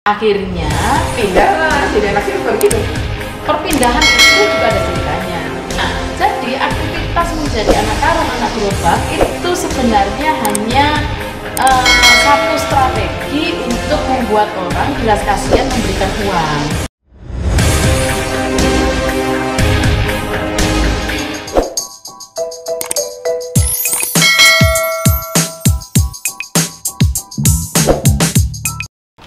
Akhirnya pindah lah jadi anak silver gitu. perpindahan itu juga ada ceritanya. Nah, jadi aktivitas menjadi anak karung, anak gerobak itu sebenarnya hanya satu strategi untuk membuat orang belas kasihan memberikan uang.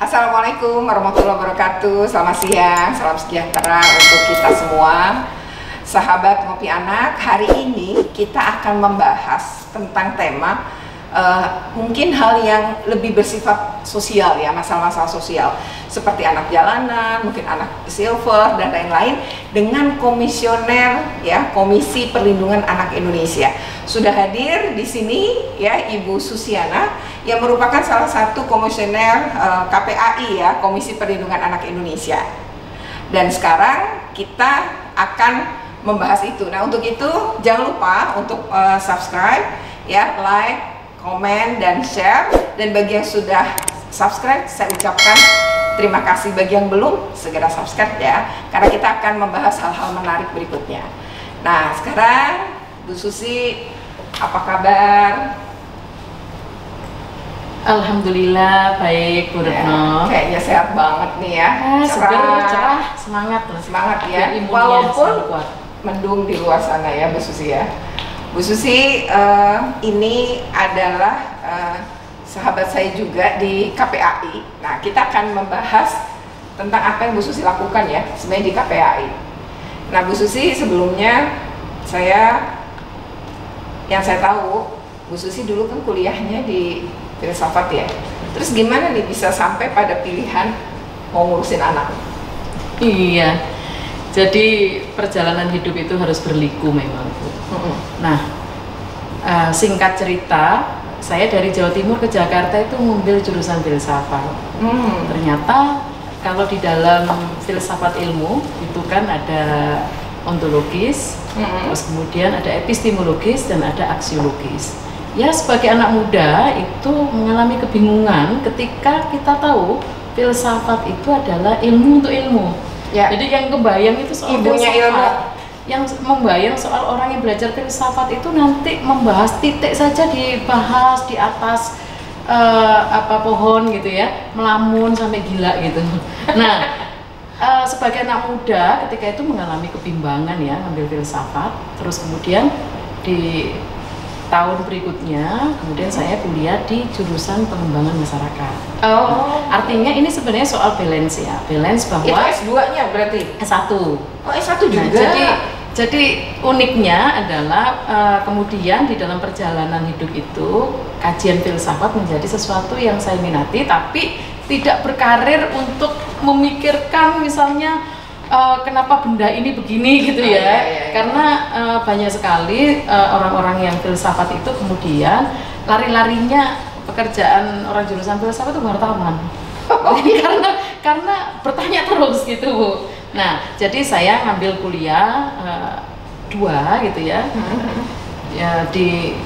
Assalamualaikum warahmatullahi wabarakatuh. Selamat siang, salam sejahtera untuk kita semua. Sahabat Ngopi Anak, hari ini kita akan membahas tentang tema mungkin hal yang lebih bersifat sosial ya, masalah-masalah sosial seperti anak jalanan, mungkin anak silver dan lain-lain, dengan komisioner ya, Komisi Perlindungan Anak Indonesia. Sudah hadir di sini ya Ibu Susiana yang merupakan salah satu komisioner KPAI ya, Komisi Perlindungan Anak Indonesia. Dan sekarang kita akan membahas itu. Nah, untuk itu jangan lupa untuk subscribe ya, like, komen, dan share. Dan bagi yang sudah subscribe, saya ucapkan terima kasih. Bagi yang belum, segera subscribe ya, karena kita akan membahas hal-hal menarik berikutnya. Nah, sekarang Bu Susi, apa kabar? Alhamdulillah baik, Bu Retno. Kayaknya sehat banget nih ya. Cerah, semangat lah. Semangat ya, walaupun kuat. Mendung di luar sana ya Bu Susi ya. Bu Susi ini adalah sahabat saya juga di KPAI. Nah, kita akan membahas tentang apa yang Bu Susi lakukan ya sebenarnya di KPAI. Nah, Bu Susi, sebelumnya yang saya tahu, Bu Susi dulu kan kuliahnya di filsafat ya. Terus gimana nih bisa sampai pada pilihan mau ngurusin anak? Iya. Jadi perjalanan hidup itu harus berliku memang, Bu. Nah, singkat cerita, saya dari Jawa Timur ke Jakarta itu mengambil jurusan filsafat. Ternyata kalau di dalam filsafat ilmu itu kan ada ontologis, terus kemudian ada epistemologis dan ada aksiologis. Ya, sebagai anak muda itu mengalami kebingungan ketika kita tahu filsafat itu adalah ilmu untuk ilmu. Ya. Jadi yang kebayang itu soal ibunya ilmu, yang membayang soal orang yang belajar filsafat itu nanti membahas titik saja dibahas di atas pohon gitu ya, melamun sampai gila gitu. Nah, sebagai anak muda ketika itu mengalami kebimbangan ya ngambil filsafat, terus kemudian di tahun berikutnya kemudian saya kuliah di jurusan pengembangan masyarakat. Artinya ini sebenarnya soal balance ya, balance bahwa itu S2-nya berarti? S1. S1 juga. Nah, jadi uniknya adalah kemudian di dalam perjalanan hidup itu kajian filsafat menjadi sesuatu yang saya minati, tapi tidak berkarir untuk memikirkan misalnya kenapa benda ini begini gitu ya. Karena banyak sekali orang-orang yang filsafat itu kemudian lari-larinya pekerjaan orang jurusan filsafat itu wartawan. karena bertanya terus gitu, Bu. Nah, jadi saya ngambil kuliah 2 gitu ya. Ya di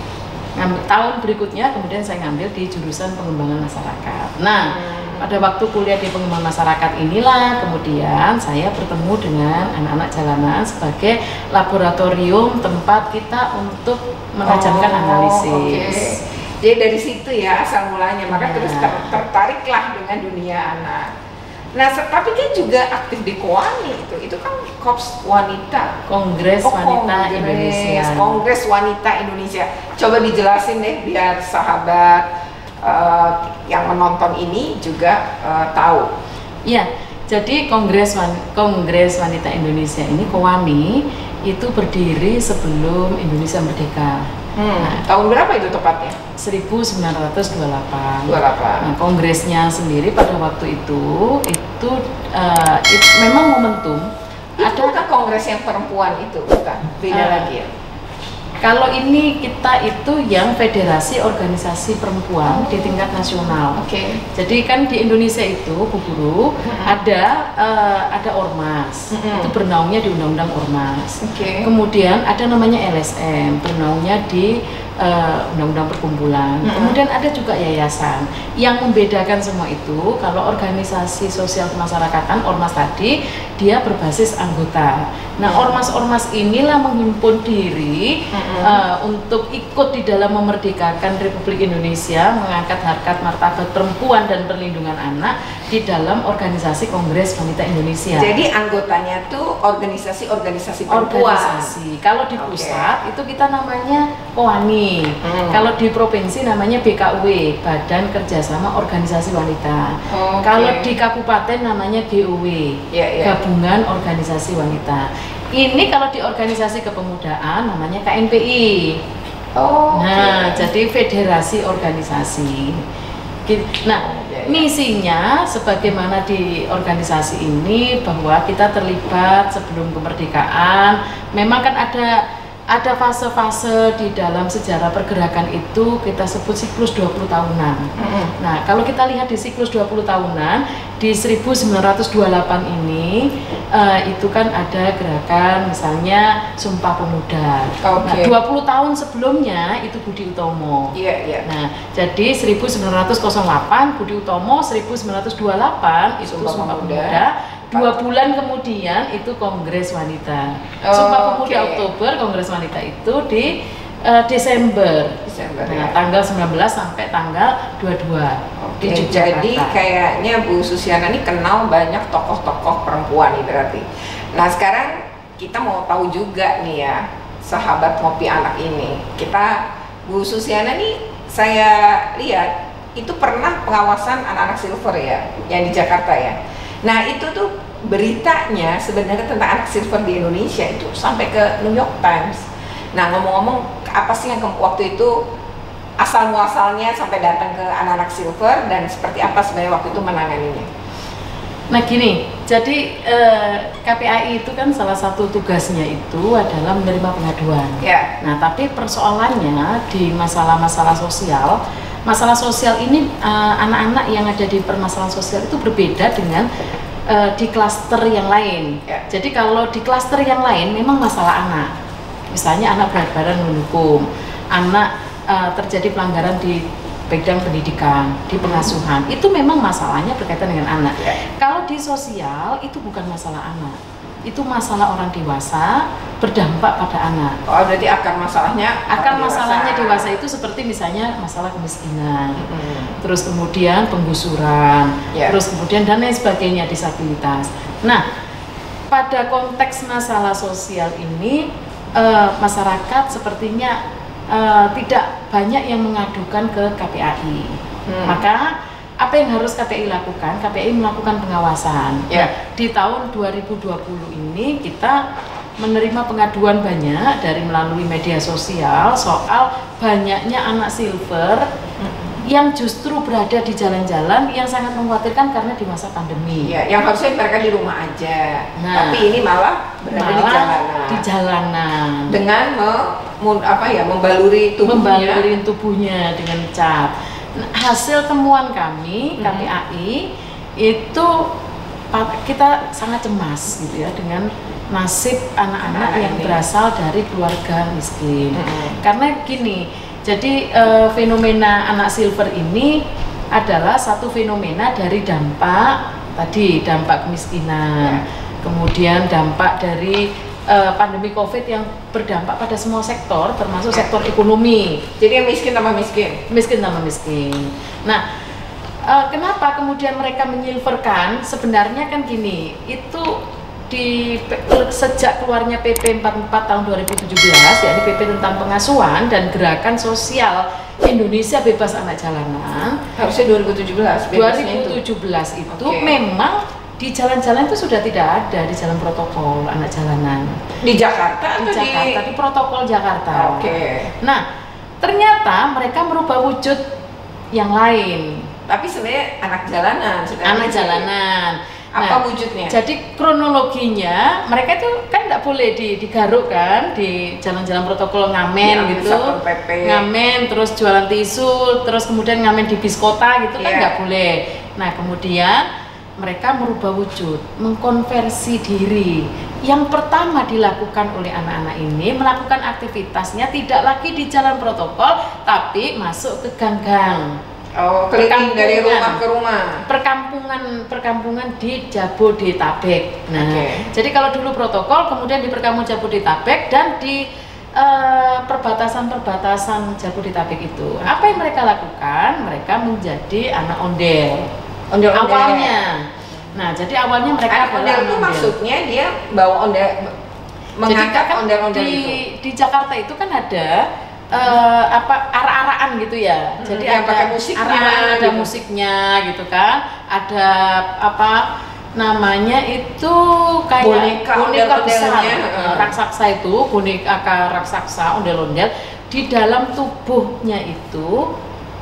tahun berikutnya kemudian saya ngambil di jurusan pengembangan masyarakat. Nah, pada waktu kuliah di pengembangan masyarakat inilah kemudian saya bertemu dengan anak-anak jalanan sebagai laboratorium tempat kita untuk menajamkan analisis. Jadi dari situ ya asal mulanya, maka terus tertariklah dengan dunia anak. Nah, tapi kan juga aktif di KOANI itu kan Korps Wanita, Kongres Wanita Indonesia. Kongres Wanita Indonesia. Coba dijelasin deh biar sahabat yang menonton ini juga tahu. Ya, jadi Kongres Wanita Indonesia ini KOWANI itu berdiri sebelum Indonesia merdeka. Nah, tahun berapa itu tepatnya? 1928. 28. Nah, kongresnya sendiri pada waktu itu memang momentum. Itu bukan kongres yang perempuan itu, bukan? Beda lagi ya? Kalau ini kita itu yang Federasi Organisasi Perempuan di tingkat nasional. Jadi kan di Indonesia itu, Bu Guru, ada ormas. Itu bernaungnya di Undang-Undang Ormas. Kemudian ada namanya LSM, bernaungnya di undang-undang perkumpulan. Kemudian ada juga yayasan. Yang membedakan semua itu, kalau organisasi sosial kemasyarakatan, ormas tadi, dia berbasis anggota. Nah, ormas-ormas inilah menghimpun diri untuk ikut di dalam memerdekakan Republik Indonesia, mengangkat harkat martabat perempuan dan perlindungan anak di dalam organisasi Kongres Wanita Indonesia. Jadi anggotanya tuh organisasi-organisasi perempuan. Kalau di pusat itu kita namanya KOANI. Kalau di provinsi namanya BKUW, Badan Kerjasama Organisasi Wanita. Kalau di kabupaten namanya GOW, Gabungan Organisasi Wanita. Ini kalau di organisasi kepemudaan namanya KNPI. Jadi federasi organisasi. Nah, misinya sebagaimana di organisasi ini bahwa kita terlibat sebelum kemerdekaan. Memang kan ada fase-fase di dalam sejarah pergerakan itu kita sebut siklus 20 tahunan. Nah, kalau kita lihat di siklus 20 tahunan di 1928 ini itu kan ada gerakan misalnya Sumpah Pemuda. Nah, 20 tahun sebelumnya itu Budi Utomo. Nah, jadi 1908 Budi Utomo, 1928 itu Sumpah Pemuda. 2 bulan kemudian itu Kongres Wanita. Sumpah Pemuda Oktober, Kongres Wanita itu di Desember. Nah, tanggal 19 sampai tanggal 22 di Yogyakarta. Jadi kayaknya Bu Susiana ini kenal banyak tokoh-tokoh perempuan nih berarti. Nah, sekarang kita mau tahu juga nih ya, sahabat Ngopi Anak ini. Bu Susiana nih saya lihat itu pernah pengawasan anak-anak silver ya, yang di Jakarta ya. Nah, itu tuh beritanya sebenarnya tentang anak silver di Indonesia itu sampai ke New York Times. Nah, ngomong-ngomong, apa sih yang waktu itu asal muasalnya sampai datang ke anak-anak silver dan seperti apa sebenarnya waktu itu menanganinya? Nah gini, jadi KPAI itu kan salah satu tugasnya itu adalah menerima pengaduan. Nah, tapi persoalannya di masalah-masalah sosial ini anak-anak yang ada di permasalahan sosial itu berbeda dengan di klaster yang lain. Jadi kalau di klaster yang lain memang masalah anak, misalnya anak berat badan menghukum, anak terjadi pelanggaran di bidang pendidikan, di pengasuhan, itu memang masalahnya berkaitan dengan anak. Kalau di sosial itu bukan masalah anak, itu masalah orang dewasa berdampak pada anak. Berarti akar masalahnya dewasa itu seperti misalnya masalah kemiskinan, terus kemudian penggusuran, terus kemudian dan lain sebagainya, disabilitas. Nah, pada konteks masalah sosial ini masyarakat sepertinya tidak banyak yang mengadukan ke KPAI. Maka apa yang harus KPAI lakukan? KPAI melakukan pengawasan. Nah, di tahun 2020 ini kita menerima pengaduan banyak melalui media sosial soal banyaknya anak silver yang justru berada di jalan-jalan yang sangat mengkhawatirkan karena di masa pandemi. Yang harusnya mereka di rumah aja, tapi ini malah berada di jalanan. Dengan membaluri tubuhnya dengan cat. Nah, hasil temuan kami KPAI itu kita sangat cemas gitu ya dengan nasib anak-anak yang berasal dari keluarga miskin. Karena gini, jadi fenomena anak silver ini adalah satu fenomena dari dampak kemiskinan, kemudian dampak dari pandemi COVID yang berdampak pada semua sektor, termasuk sektor ekonomi. Jadi yang miskin tambah miskin. Miskin tambah miskin. Nah, kenapa kemudian mereka menyilverkan? Sebenarnya kan gini, itu sejak keluarnya PP 44 tahun 2017, yakni PP tentang pengasuhan dan gerakan sosial Indonesia bebas anak jalanan. Harusnya 2017. 2017 itu memang di jalan-jalan itu sudah tidak ada di jalan protokol anak jalanan. Di Jakarta? Di protokol Jakarta. Nah, ternyata mereka merubah wujud yang lain. Tapi sebenarnya anak jalanan. Apa wujudnya? Jadi kronologinya mereka itu kan tidak boleh digaruk kan di jalan-jalan protokol, ngamen gitu, ngamen terus jualan tisu, terus kemudian ngamen di bis kota gitu kan nggak boleh. Nah, kemudian mereka merubah wujud, mengkonversi diri yang pertama dilakukan oleh anak-anak ini melakukan aktivitasnya tidak lagi di jalan protokol, tapi masuk ke gang-gang. Oh, keliling dari rumah ke rumah. Perkampungan di Jabodetabek. Nah, jadi kalau dulu protokol, kemudian di perkampungan Jabodetabek dan di perbatasan Jabodetabek itu. Apa yang mereka lakukan? Mereka menjadi anak ondel. Awalnya. Nah, jadi awalnya mereka anak ondel itu maksudnya dia bawa ondel, mengangkat ondel-ondel itu. Di Jakarta itu kan ada ara-araan gitu ya. Jadi yang ada pakai musiknya, ada gitu. musiknya gitu kan. Ada apa namanya itu kayak boneka besar, raksasa itu, boneka raksasa, ondel-ondel. Di dalam tubuhnya itu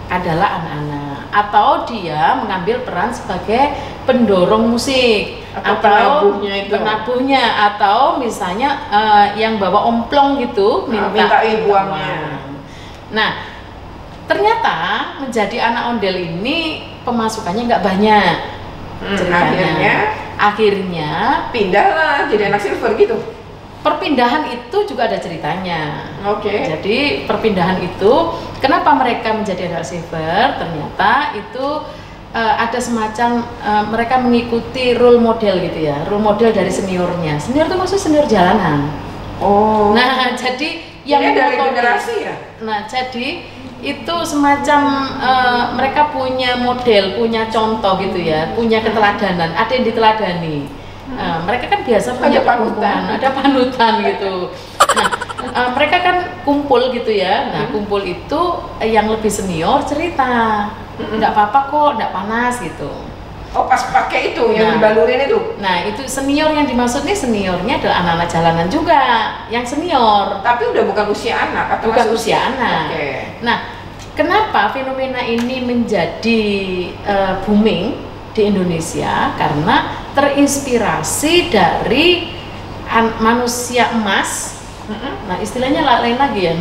adalah anak-anak, atau dia mengambil peran sebagai pendorong musik atau penabuhnya, atau misalnya yang bawa omplong gitu minta uangnya. Nah, ternyata menjadi anak ondel ini pemasukannya nggak banyak. Akhirnya pindahlah jadi anak silver gitu. Perpindahan itu juga ada ceritanya. Jadi perpindahan itu, kenapa mereka menjadi anak silver? Ternyata itu ada semacam mereka mengikuti role model gitu ya, role model dari seniornya. Senior itu maksud senior jalanan. Nah, jadi yang dari generasi ya. Nah, jadi itu semacam mereka punya model, punya contoh gitu ya, punya keteladanan, ada yang diteladani. Mereka kan biasa punya panutan, ada panutan gitu. Nah, mereka kan kumpul gitu ya. Nah, kumpul itu yang lebih senior cerita, nggak apa-apa kok, nggak panas gitu. Oh, pas pakai itu yang dibalurin itu. Nah, itu senior yang dimaksud nih, seniornya adalah anak-anak jalanan juga, yang senior. Tapi udah bukan usia anak atau bukan usia anak. Nah, kenapa fenomena ini menjadi booming di Indonesia? Karena terinspirasi dari manusia emas. Nah, istilahnya lain lagi ya.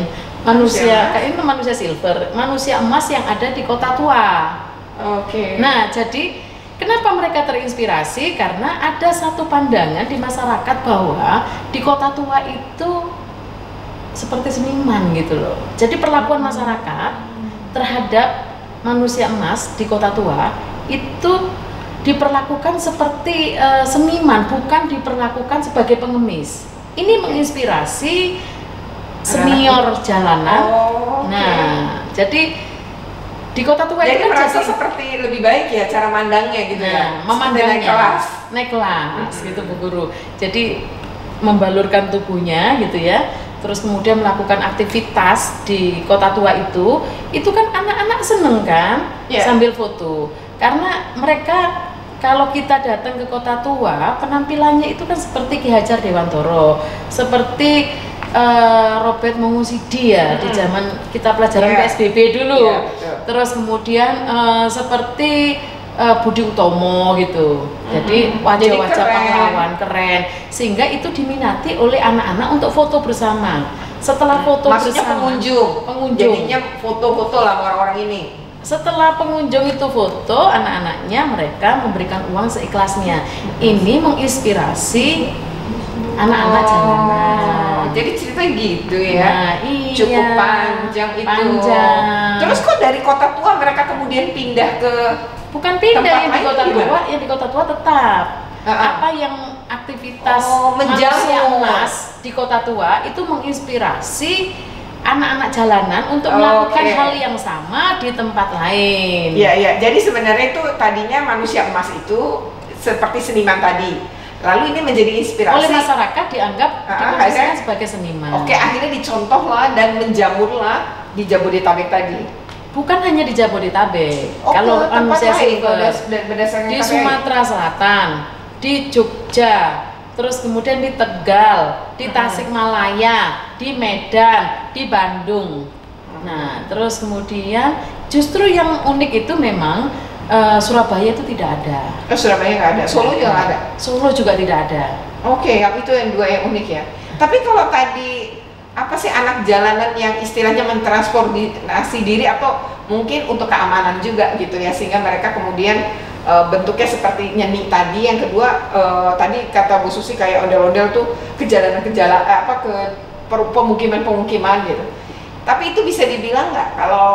Kayak itu manusia silver, manusia emas yang ada di Kota Tua. Nah, jadi kenapa mereka terinspirasi? Karena ada satu pandangan di masyarakat bahwa di Kota Tua itu seperti seniman gitu loh. Jadi perlakuan masyarakat terhadap manusia emas di Kota Tua itu diperlakukan seperti seniman, bukan diperlakukan sebagai pengemis. Ini menginspirasi senior jalanan. Nah, jadi di Kota Tua itu kan merasa seperti lebih baik ya cara mandangnya gitu ya. Memandangnya naik kelas gitu Bu Guru. Jadi membalurkan tubuhnya gitu ya. Terus kemudian melakukan aktivitas di Kota Tua itu kan anak-anak seneng kan sambil foto. Karena mereka, kalau kita datang ke Kota Tua, penampilannya itu kan seperti Ki Hajar Dewantoro, seperti Robert Mengusidi ya, di zaman kita pelajaran PSBB dulu. Terus kemudian seperti Budi Utomo gitu. Jadi wajah-wajah pahlawan keren, sehingga itu diminati oleh anak-anak untuk foto bersama. Setelah foto maksudnya bersama, pengunjung. Jadinya foto-foto lah orang-orang ini. Setelah pengunjung itu foto, anak-anaknya mereka memberikan uang seikhlasnya. Ini menginspirasi anak-anak jalanan. Jadi cerita gitu ya. Nah, iya, cukup panjang itu. Terus kok dari Kota Tua mereka kemudian pindah ke bukan pindah yang di Kota Tua, yang di Kota Tua tetap. Apa yang aktivitas manusia emas di Kota Tua itu menginspirasi anak-anak jalanan untuk melakukan hal yang sama di tempat lain. Iya. Jadi sebenarnya itu tadinya manusia emas itu seperti seniman tadi. Lalu ini menjadi inspirasi. Oleh masyarakat dianggap sebagai seniman. Akhirnya dicontohlah dan menjamurlah di Jabodetabek tadi. Bukan hanya di Jabodetabek. Kalau manusia silver di Sumatera Selatan, di Jogja, terus kemudian di Tegal, di Tasikmalaya, di Medan, di Bandung. Nah, terus kemudian justru yang unik itu memang Surabaya itu tidak ada. Surabaya nggak ada. Solo juga nggak ada. Solo juga tidak ada. Yang itu yang dua yang unik ya. Tapi kalau tadi apa sih anak jalanan yang istilahnya mentransformasi diri atau mungkin untuk keamanan juga gitu ya, sehingga mereka kemudian bentuknya seperti nyeni tadi. Yang kedua tadi kata Bu Susi kayak ondel-ondel tuh ke pemukiman-pemukiman gitu. Tapi itu bisa dibilang nggak kalau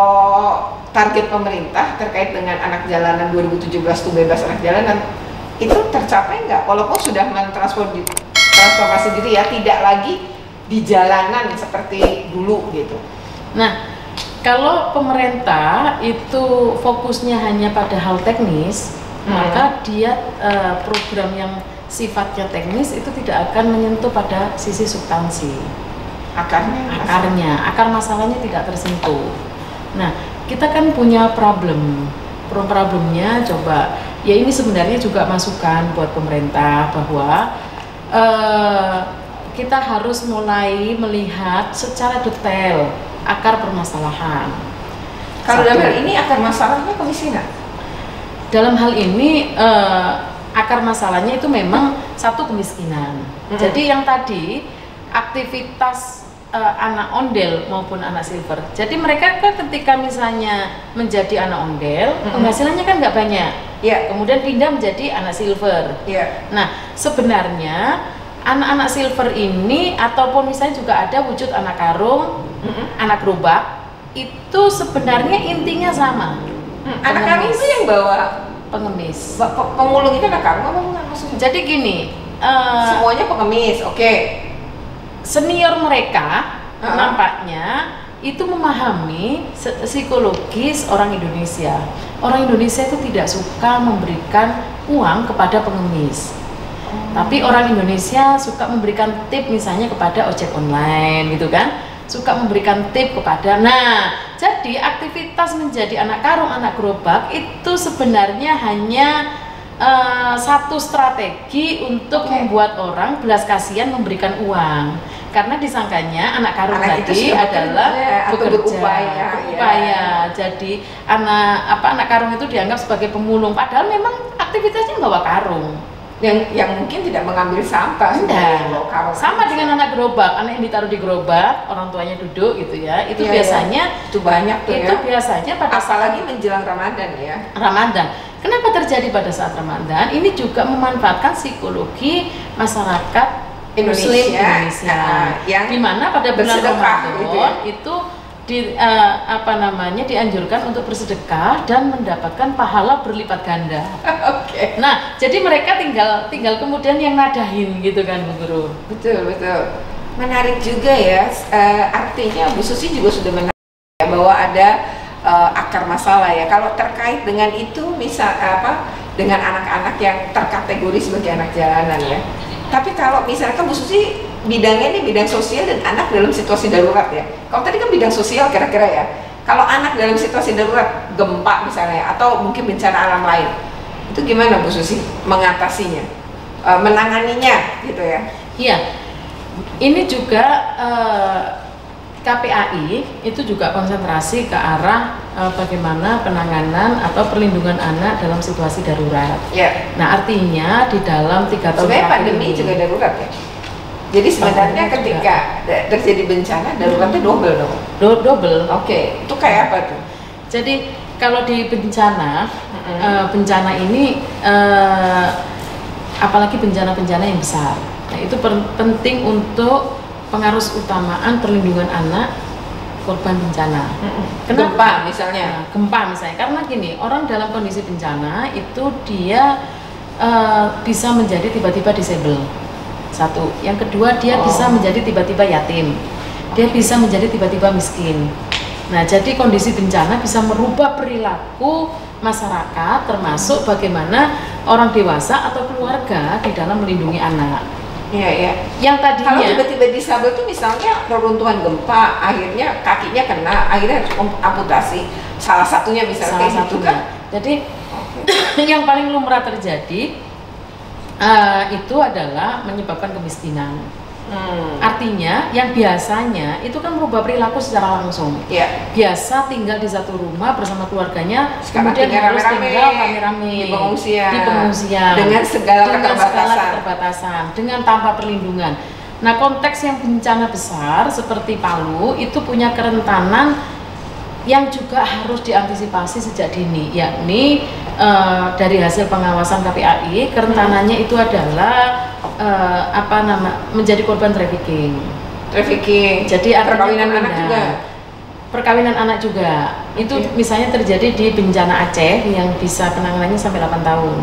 target pemerintah terkait dengan anak jalanan 2017 tuh bebas anak jalanan itu tercapai nggak? Walaupun sudah transformasi diri ya, tidak lagi di jalanan seperti dulu gitu. Nah, kalau pemerintah itu fokusnya hanya pada hal teknis, maka dia program yang sifatnya teknis itu tidak akan menyentuh pada sisi substansi. Akar masalahnya tidak tersentuh. Nah, kita kan punya problemnya coba. Ya ini sebenarnya juga masukan buat pemerintah bahwa kita harus mulai melihat secara detail akar permasalahan. Kalau dalam hal ini akar masalahnya kemiskinan. Dalam hal ini akar masalahnya itu memang satu kemiskinan. Jadi yang tadi aktivitas anak ondel maupun anak silver. Jadi mereka kan ketika misalnya menjadi anak ondel, penghasilannya kan nggak banyak. Kemudian pindah menjadi anak silver. Nah, sebenarnya anak-anak silver ini ataupun misalnya juga ada wujud anak karung, anak gerobak, itu sebenarnya intinya sama. Anak karung itu yang bawa pengemis. Pemulung itu anak karung apa bukan maksudnya? Jadi gini, semuanya pengemis, oke. Senior mereka nampaknya itu memahami psikologis orang Indonesia. Orang Indonesia itu tidak suka memberikan uang kepada pengemis. Tapi orang Indonesia suka memberikan tip misalnya kepada ojek online gitu kan, suka memberikan tip kepada. Nah, jadi aktivitas menjadi anak karung, anak gerobak itu sebenarnya hanya satu strategi untuk membuat orang belas kasihan memberikan uang. Karena disangkanya anak karung tadi adalah berupaya. Jadi anak karung itu dianggap sebagai pemulung, padahal memang aktivitasnya bawa karung. Yang mungkin tidak mengambil sampah. Sama dengan anak gerobak, anak yang ditaruh di gerobak, orang tuanya duduk gitu ya. Itu biasanya itu banyak tuh itu biasanya pada apalagi menjelang Ramadan ya. Ramadan. Kenapa terjadi pada saat Ramadan? Ini juga memanfaatkan psikologi masyarakat Muslim Indonesia. Yang dimana pada bulan Ramadan gitu ya? Itu dianjurkan untuk bersedekah dan mendapatkan pahala berlipat ganda. Nah, jadi mereka tinggal kemudian yang nadahin gitu kan, Bu Guru. Betul. Menarik juga ya. Artinya Bu Susi juga sudah menarik ya, bahwa ada akar masalah ya. Kalau terkait dengan itu dengan anak-anak yang terkategori sebagai anak jalanan ya. Tapi kalau misalkan Bu Susi bidangnya ini bidang sosial dan anak dalam situasi darurat ya. Kalau tadi kan bidang sosial kira-kira ya. Kalau anak dalam situasi darurat, gempa misalnya atau mungkin bencana alam lain, itu gimana Bu Susi mengatasinya, menanganinya gitu ya? Iya, ini juga KPAI itu juga konsentrasi ke arah bagaimana penanganan atau perlindungan anak dalam situasi darurat. Nah, artinya di dalam 3 tahun sebenarnya pandemi juga darurat ya. Jadi sebenarnya ketika terjadi bencana daruratnya double dong. Double. Itu kayak apa tuh? Jadi kalau di bencana, bencana ini apalagi bencana-bencana yang besar. Nah, itu penting untuk pengaruh utamaan perlindungan anak korban bencana. Kenapa? Misalnya gempa misalnya, karena gini, orang dalam kondisi bencana itu dia bisa menjadi tiba-tiba disable. Satu, yang kedua dia bisa menjadi tiba-tiba yatim, dia bisa menjadi tiba-tiba miskin. Nah, jadi kondisi bencana bisa merubah perilaku masyarakat, termasuk bagaimana orang dewasa atau keluarga di dalam melindungi anak. Yang tadinya kalau tiba-tiba disabel tuh misalnya reruntuhan gempa, akhirnya kakinya kena, akhirnya harus amputasi. Salah satunya misalnya gitu kan. Jadi yang paling lumrah terjadi itu adalah menyebabkan kemiskinan. Artinya yang biasanya itu kan merubah perilaku secara langsung. Biasa tinggal di satu rumah bersama keluarganya, sekarang kemudian harus tinggal rame-rame di pengungsian dengan segala keterbatasan, dengan tanpa perlindungan. Nah, konteks yang bencana besar seperti Palu itu punya kerentanan yang juga harus diantisipasi sejak dini, yakni dari hasil pengawasan KPAI kerentanannya itu adalah menjadi korban trafficking. Jadi perkawinan anak juga. Perkawinan anak juga. Itu misalnya terjadi di bencana Aceh yang bisa penanganannya sampai 8 tahun.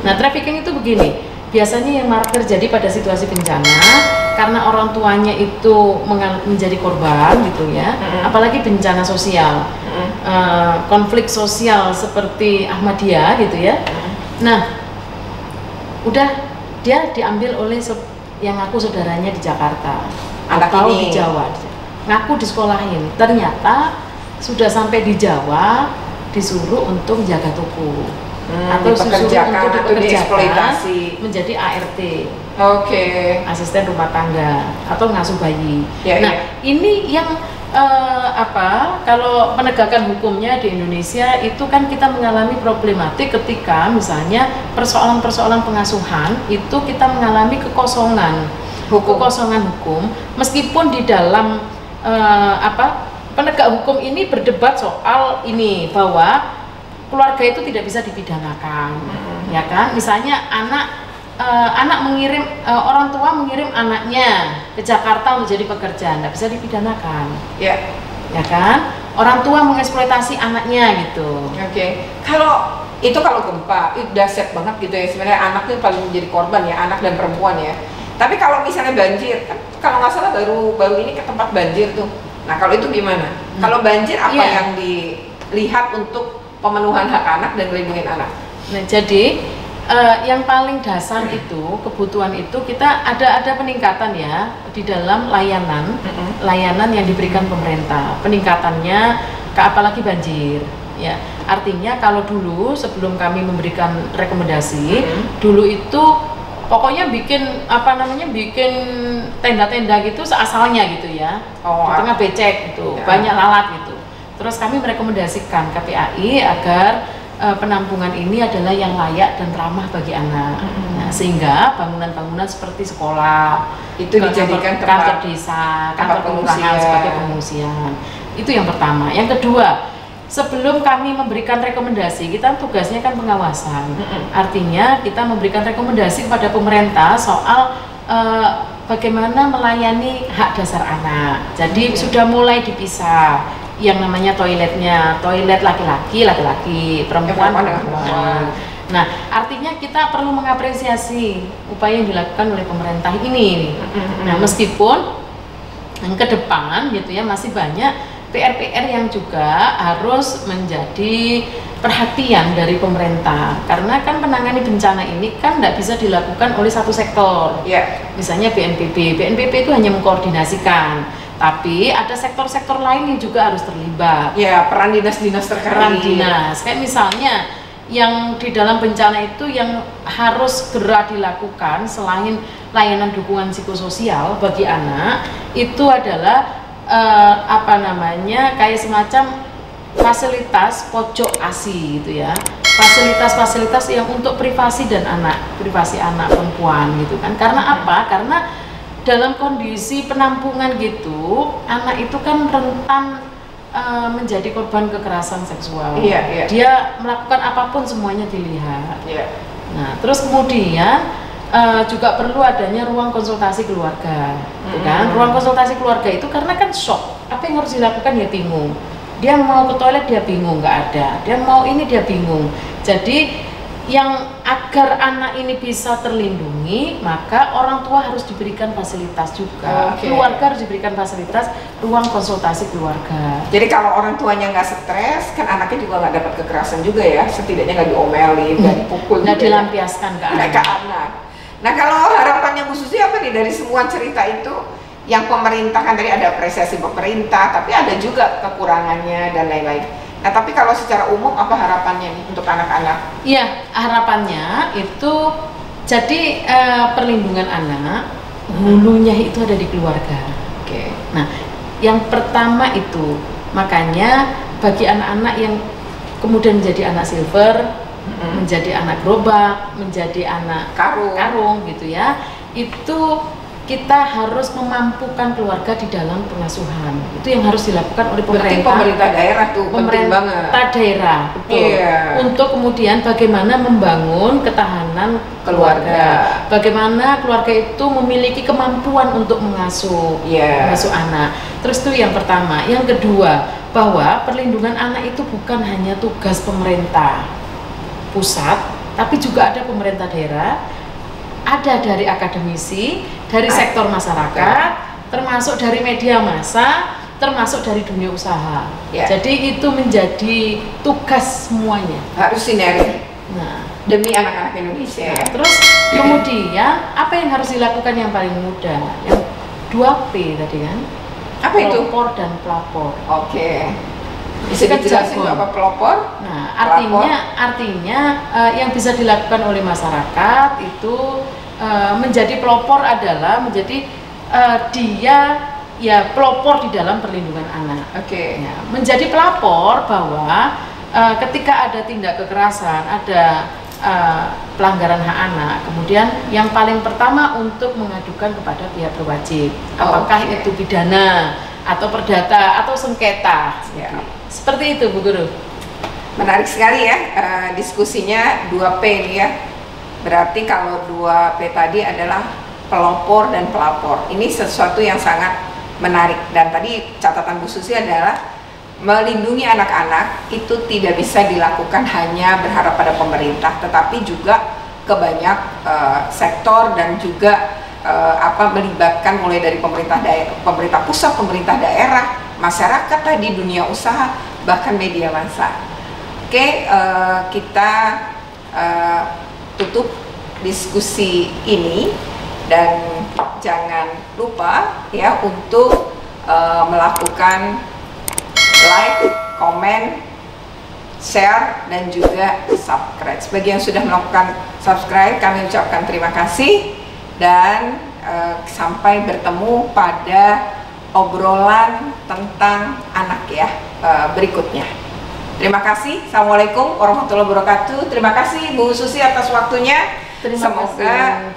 Nah, trafficking itu begini. Biasanya yang terjadi pada situasi bencana karena orang tuanya itu menjadi korban gitu ya. Apalagi bencana sosial. Konflik sosial seperti Ahmadiyah gitu ya. Nah, udah dia diambil oleh yang ngaku saudaranya di Jakarta atau di Jawa, ngaku di sekolahin. Ternyata sudah sampai di Jawa disuruh untuk jaga toko atau dipekerjakan menjadi ART, asisten rumah tangga atau ngasuh bayi. Ini yang kalau penegakan hukumnya di Indonesia itu kan kita mengalami problematik ketika misalnya persoalan-persoalan pengasuhan itu kita mengalami kekosongan hukum meskipun di dalam penegak hukum ini berdebat soal ini bahwa keluarga itu tidak bisa dipidanakan, ya kan? Misalnya anak mengirim orang tua mengirim anaknya ke Jakarta untuk jadi pekerja, tidak bisa dipidanakan, ya kan? Orang tua mengeksploitasi anaknya gitu. Kalau gempa itu dahsyat banget gitu ya, sebenarnya anak itu paling menjadi korban ya, anak dan perempuan ya. Tapi kalau misalnya banjir, kan kalau nggak salah baru ini ke tempat banjir tuh. Nah kalau itu gimana? Kalau banjir apa yang dilihat untuk pemenuhan hak anak dan melindungi anak? Nah jadi yang paling dasar itu kebutuhan itu kita ada peningkatan ya di dalam layanan yang diberikan pemerintah. Peningkatannya apalagi banjir ya. Artinya kalau dulu sebelum kami memberikan rekomendasi, dulu itu pokoknya bikin bikin tenda-tenda gitu seasalnya gitu ya. Di tengah becek gitu, banyak lalat gitu. Terus kami merekomendasikan KPAI agar penampungan ini adalah yang layak dan ramah bagi anak. Nah, sehingga bangunan-bangunan seperti sekolah itu dijadikan kantor desa, kantor kelurahan sebagai pengungsian. Itu yang pertama. Yang kedua, sebelum kami memberikan rekomendasi, kita tugasnya kan pengawasan. Artinya kita memberikan rekomendasi kepada pemerintah soal bagaimana melayani hak dasar anak. Jadi sudah mulai dipisah yang namanya toiletnya, toilet laki-laki, perempuan. Nah, artinya kita perlu mengapresiasi upaya yang dilakukan oleh pemerintah ini. Nah, meskipun ke depan gitu ya masih banyak PR-PR yang juga harus menjadi perhatian dari pemerintah, karena kan menangani bencana ini kan tidak bisa dilakukan oleh satu sektor. Misalnya BNPB itu hanya mengkoordinasikan, tapi ada sektor-sektor lain yang juga harus terlibat. Peran dinas-dinas terkait. Peran dinas, kayak misalnya yang di dalam bencana itu yang harus segera dilakukan selain layanan dukungan psikososial bagi anak, itu adalah kayak semacam fasilitas pojok ASI gitu ya, fasilitas-fasilitas yang untuk privasi anak perempuan gitu kan. Karena apa? Karena dalam kondisi penampungan gitu, anak itu kan rentan menjadi korban kekerasan seksual. Dia melakukan apapun semuanya dilihat. Nah, terus kemudian juga perlu adanya ruang konsultasi keluarga, kan? Ruang konsultasi keluarga itu karena kan shock, apa yang harus dilakukan ya bingung. Dia mau ke toilet dia bingung, nggak ada. Dia mau ini dia bingung. Jadi yang agar anak ini bisa terlindungi, maka orang tua harus diberikan fasilitas juga. Keluarga harus diberikan fasilitas ruang konsultasi keluarga. Jadi kalau orang tuanya nggak stres, kan anaknya juga nggak dapat kekerasan juga ya. Setidaknya nggak diomelin, nggak dipukul, nggak dilampiaskan ke anak. Nah kalau harapannya Bu Susi apa nih dari semua cerita itu? Yang pemerintah kan tadi ada apresiasi pemerintah, tapi ada juga kekurangannya dan lain-lain. Nah tapi kalau secara umum apa harapannya nih untuk anak-anak? Iya, harapannya itu jadi perlindungan anak hulunya itu ada di keluarga. Nah yang pertama itu makanya bagi anak-anak yang kemudian menjadi anak silver, menjadi anak gerobak, menjadi anak karung gitu ya, itu kita harus memampukan keluarga di dalam pengasuhan. Itu yang harus dilakukan oleh Berarti pemerintah. pemerintah daerah tuh penting banget. Pemerintah daerah, betul. Untuk kemudian bagaimana membangun ketahanan keluarga. Bagaimana keluarga itu memiliki kemampuan untuk mengasuh anak. Terus itu yang pertama. Yang kedua, bahwa perlindungan anak itu bukan hanya tugas pemerintah pusat, tapi juga ada pemerintah daerah, ada dari akademisi, dari sektor masyarakat, termasuk dari media massa, termasuk dari dunia usaha. Jadi itu menjadi tugas semuanya. Harus sinergi. Nah, demi anak-anak Indonesia. Terus kemudian apa yang harus dilakukan yang paling mudah? Yang 2P tadi kan? Apa itu? Pelopor dan pelapor. Oke. Bisa dijelasin apa pelopor? Nah, artinya yang bisa dilakukan oleh masyarakat itu menjadi pelopor adalah menjadi dia ya pelopor di dalam perlindungan anak. Ya, menjadi pelapor bahwa ketika ada tindak kekerasan, ada pelanggaran hak anak, kemudian yang paling pertama untuk mengadukan kepada pihak berwajib, apakah itu pidana atau perdata atau sengketa. Seperti itu, Bu Guru. Menarik sekali ya diskusinya 2P ini ya. Berarti kalau 2P tadi adalah pelopor dan pelapor. Ini sesuatu yang sangat menarik. Dan tadi catatan Bu Susi adalah melindungi anak-anak itu tidak bisa dilakukan hanya berharap pada pemerintah, tetapi juga ke banyak sektor dan juga melibatkan mulai dari pemerintah pusat, pemerintah daerah, masyarakat tadi, dunia usaha, bahkan media massa. Oke, kita tutup diskusi ini dan jangan lupa ya untuk melakukan like, comment, share, dan juga subscribe. Bagi yang sudah melakukan subscribe, kami ucapkan terima kasih dan sampai bertemu pada obrolan tentang anak ya berikutnya. Terima kasih. Assalamualaikum warahmatullahi wabarakatuh. Terima kasih Bu Susi atas waktunya. Semoga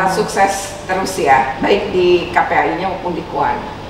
sukses terus ya, baik di KPAI-nya maupun di KUAN.